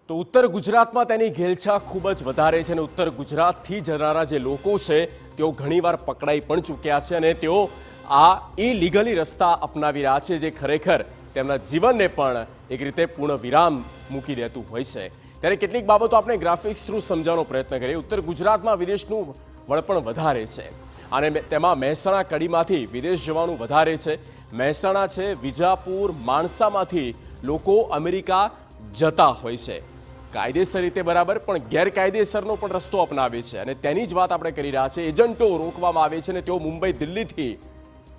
તો ઉત્તર ગુજરાતમાં તેની ઘેલછા ખૂબ જ વધારે છે અને ઉત્તર ગુજરાતથી જનારા જે લોકો છે તેઓ ઘણીવાર પકડાઈ પણ ચૂક્યા છે અને તેઓ આ ઇલીગલી રસ્તા અપનાવી રહ્યા છે જે ખરેખર તેમના જીવનને પણ એક રીતે પૂર્ણ વિરામ મૂકી દેતું હોય છે। ત્યારે કેટલીક બાબતો આપણે ગ્રાફિક્સ થ્રુ સમજાવવાનો પ્રયત્ન કરીએ। ઉત્તર ગુજરાતમાં વિદેશનું વળપણ વધારે છે અને તેમાં મહેસાણા કડીમાંથી વિદેશ જવાનું વધારે છે। મહેસાણા છે, વિજાપુર, માણસામાંથી લોકો અમેરિકા જતા હોય છે કાયદેસર રીતે બરાબર, પણ ગેરકાયદેસરનો પણ રસ્તો અપનાવે છે અને તેની જ વાત આપણે કરી રહ્યા છીએ। એજન્ટો રોકવામાં આવે છે અને તેઓ મુંબઈ, દિલ્હીથી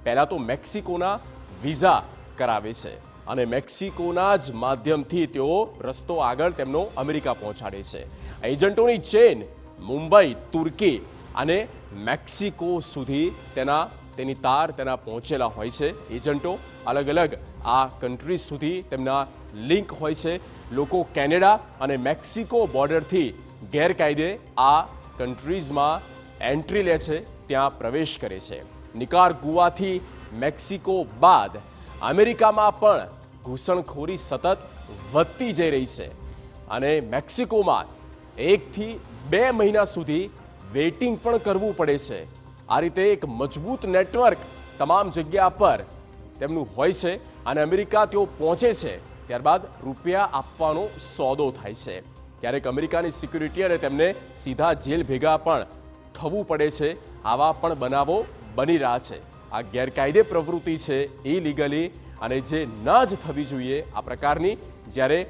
પહેલાં તો મેક્સિકોના વિઝા કરાવે છે અને મેક્સિકોના જ માધ્યમથી તેઓ રસ્તો આગળ તેમનો અમેરિકા પહોંચાડે છે। એજન્ટોની ચેન મુંબઈ, તુર્કી અને મેક્સિકો સુધી તેની તાર પહોંચેલા હોય છે। એજન્ટો અલગ અલગ આ કન્ટ્રીઝ સુધી તેમના લિંક હોય છે। લોકો કેનેડા અને મેક્સિકો બોર્ડરથી ગેરકાયદે આ કન્ટ્રીઝમાં એન્ટ્રી લે છે, ત્યાં પ્રવેશ કરે છે। નિકારાગુઆથી મેક્સિકો બાદ અમેરિકામાં પણ ઘૂસણખોરી સતત વધતી જઈ રહી છે અને મેક્સિકોમાં 1 થી 2 મહિના સુધી વેઇટિંગ પણ કરવું પડે છે। આ રીતે એક મજબૂત નેટવર્ક તમામ જગ્યા પર તેમનું હોય છે અને અમેરિકા તેઓ પહોંચે છે ત્યારબાદ રૂપિયા આપવાનો સોદો થાય છે। ક્યારેક અમેરિકાની સિક્યુરિટી અને તેમને સીધા જેલ ભેગા પણ થવું પડે છે। આવા પણ બનાવો બની રહ્યા છે। આ ગેરકાયદે પ્રવૃત્તિ છે ઇલીગલી અને જે ન જ થવી જોઈએ આ પ્રકારની, જ્યારે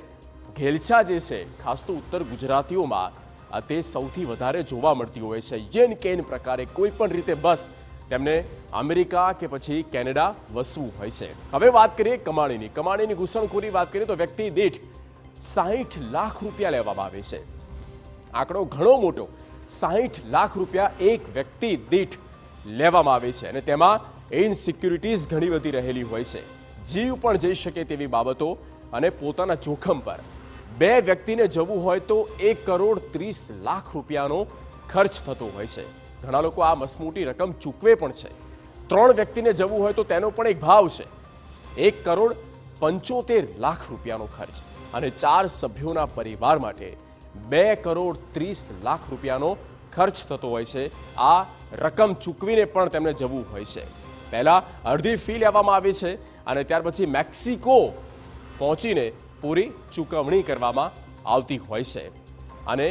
ઘેલછા જે છે ખાસ તો ઉત્તર ગુજરાતીઓમાં તે સૌથી વધારે જોવા મળતી હોય છે। યેન કેન પ્રકારે કોઈ પણ રીતે બસ તેમને અમેરિકા કે પછી કેનેડા વસવું હોય છે। હવે વાત કરીએ કમાણીની ઘૂસણખોરી વાત કરીએ તો વ્યક્તિ દીઠ 60 લાખ રૂપિયા લેવામાં આવે છે। આંકડો ઘણો મોટો, 60 લાખ રૂપિયા એક વ્યક્તિ દીઠ લેવામાં આવે છે અને તેમાં ઇનસિક્યુરિટીઝ ઘણી બધી રહેલી હોય છે। જીવ પણ જઈ શકે તેવી બાબતો અને પોતાના જોખમ પર 2 વ્યક્તિને જવું હોય તો 1,30 લાખ રૂપિયાનો ખર્ચ થતો હોય છે। ઘણા લોકો આ મસમોટી રકમ ચૂકવે પણ છે। 3 વ્યક્તિને જવું હોય તો તેનો પણ એક ભાવ છે, 1,75 લાખ રૂપિયાનો ખર્ચ અને 4 સભ્યોના પરિવાર માટે 2,30 લાખ રૂપિયાનો ખર્ચ થતો હોય છે। આ રકમ ચૂકવીને પણ તેમને જવું હોય છે। પહેલા અડધી ફી લેવામાં આવે છે અને ત્યાર પછી મેક્સિકો પહોંચીને પૂરી ચૂકવણી કરવામાં આવતી હોય છે અને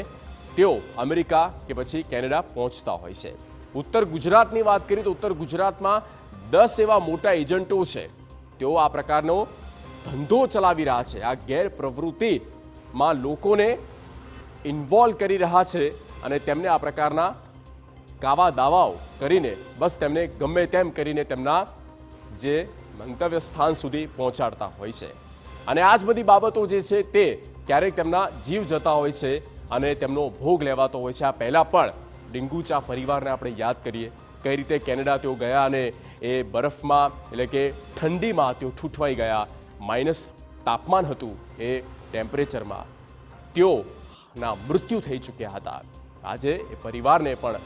તેઓ અમેરિકા કે પછી કેનેડા પહોંચતા હોય છે। ઉત્તર ગુજરાતની વાત કરીએ તો ઉત્તર ગુજરાતમાં 10 એવા મોટા એજન્ટો છે, તેઓ આ પ્રકારનો ધંધો ચલાવી રહ્યા છે। આ ગેરપ્રવૃત્તિમાં લોકોને ઇન્વોલ્વ કરી રહ્યા છે અને તેમને આ પ્રકારના કાવા દાવાઓ કરીને બસ તેમને ગમે તેમ કરીને તેમના જે મંતવ્ય સ્થાન સુધી પહોંચાડતા હોય છે અને આ જ બધી બાબતો જે છે તે ક્યારેક તેમના જીવ જતા હોય છે અને તેમનો ભોગ લેવાતો હોય છે। આ પહેલાં પણ ડિંગુચા પરિવારને આપણે યાદ કરીએ, કઈ રીતે કેનેડા તેઓ ગયા અને એ બરફમાં એટલે કે ઠંડીમાં તેઓ ઠૂંઠવાઈ ગયા, માઇનસ તાપમાન હતું એ ટેમ્પરેચરમાં, તેઓના મૃત્યુ થઈ ચૂક્યા હતા। આજે એ પરિવારને પણ